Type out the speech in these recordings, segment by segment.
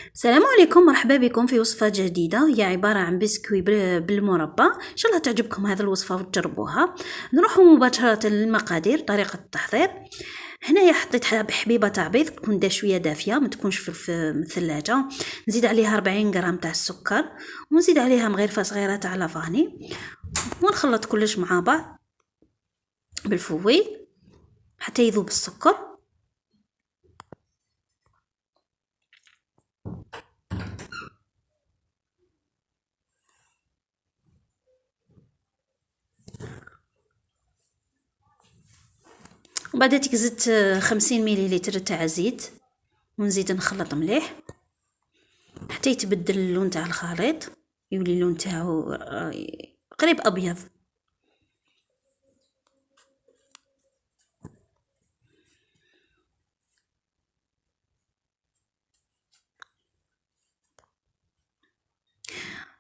السلام عليكم، مرحبا بكم في وصفة جديدة. هي عبارة عن بسكوي بالمربى. إن شاء الله تعجبكم هذه الوصفة وتجربوها. نروح مباشرة للمقادير. طريقة التحضير: هنايا حطيت حبيبة تاع بيض تكون شوية دافية، ما تكونش في الثلاجة. نزيد عليها 40 غرام تاع السكر، ونزيد عليها مغرفة صغيرة تاع لافاني، ونخلط كلش مع بعض بالفوي حتى يذوب السكر. وبعد ذلك زدت 50 مليلتر تاع زيت، ونزيد نخلط مليح حتى يتبدل اللون تاع الخليط، يولي اللون تاعو قريب ابيض.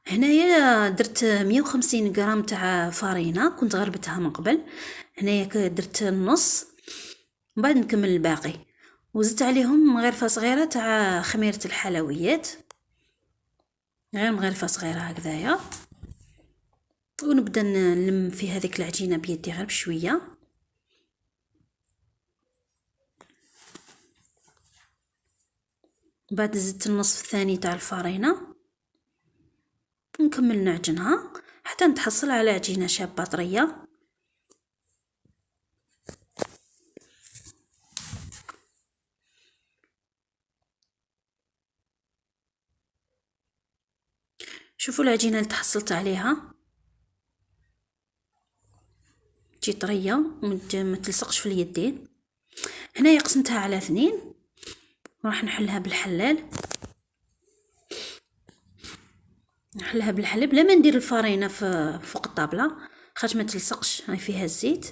هنايا درت 150 غرام تاع فارينه، كنت غربتها من قبل. هنايا درت النص، من بعد نكمل الباقي. وزدت عليهم مغرفه صغيره تاع خميره الحلويات، غير مغرفه صغيره هكذايا. ونبدا نلم في هذيك العجينه بيدي غير بشويه. بعد زدت النصف الثاني تاع الفارينه، نكمل نعجنها حتى نتحصل على عجينه شابه طريه. شوفوا العجينه اللي تحصلت عليها، تجي طريه ما تلصقش في اليدين. هنايا قسمتها على 2، راح نحلها بالحلال. نحلها بالحلال بلا ما ندير الفرينه فوق الطابله، خاطر ما تلصقش، هاي فيها الزيت.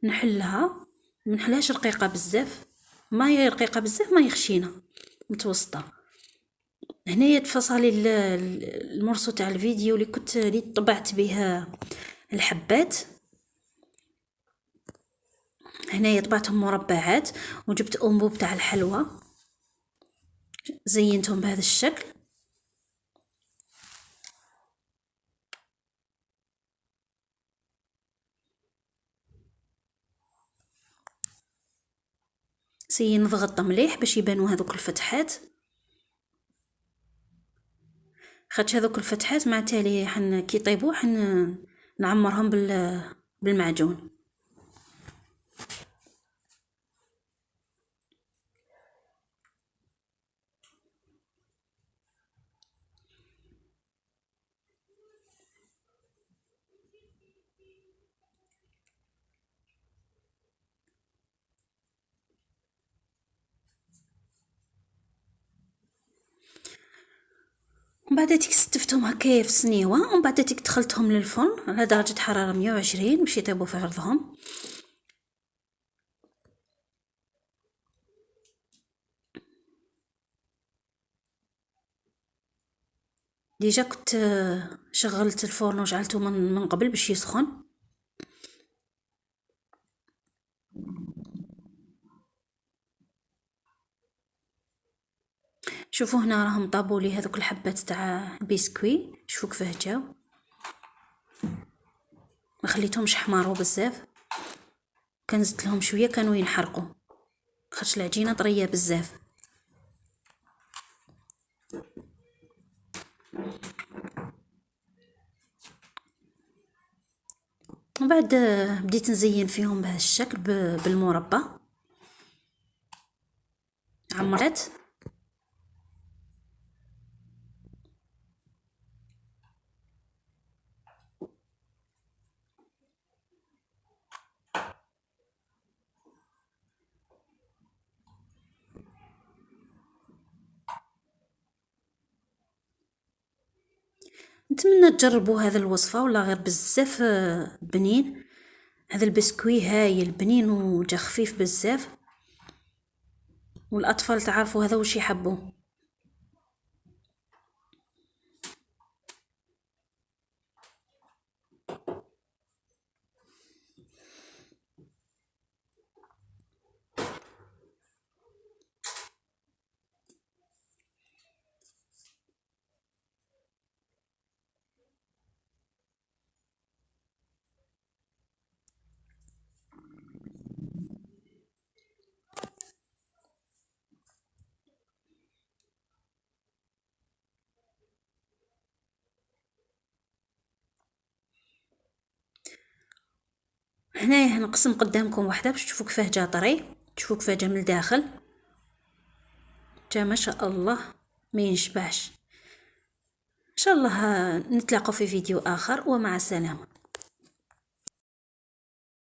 نحلها، ما نحلهاش رقيقه بزاف، ما هي رقيقه بزاف ما هي خشينه، متوسطه. هنايا تفصلي المرسو تاع الفيديو اللي طبعت به الحبات. هنايا طبعتهم مربعات، وجبت انبوب تاع الحلوى زينتهم بهذا الشكل. سي نضغط مليح باش يبانوا هذوك الفتحات، خاطش هذوك الفتحات مع تالي كي يطيبوا نعمرهم بالمعجون. ومن بعد ستفتهم هكايا في السنيوه، ومن بعد دخلتهم للفرن على درجه حراره 120 باش يطيبوا في عرضهم. ديجا كنت شغلت الفرن وجعلته من قبل باش يسخن. شوفوا هنا راهم طابوا لي هذوك الحبات تاع البسكوي، شوفوا كيفاه جاو، ما خليتهمش حماروا بزاف. كان زدت لهم شويه كانوا ينحرقوا، خاطش العجينه طريه بزاف. ومن بعد بديت نزين فيهم بهذا الشكل بالمربى. عمرت نتمنى تجربوا هذا الوصفه، ولا غير بزاف بنين. هذا البسكوي هايل بنين وجا خفيف بزاف، والاطفال تعرفوا هذا واش يحبوا. هنايا نقسم قدامكم وحده باش تشوفوا كيفاه جا طري، تشوفوا كيفاه جا من الداخل، جا ما شاء الله ما ينشبعش. ان شاء الله نتلاقوا في فيديو اخر، ومع السلامه.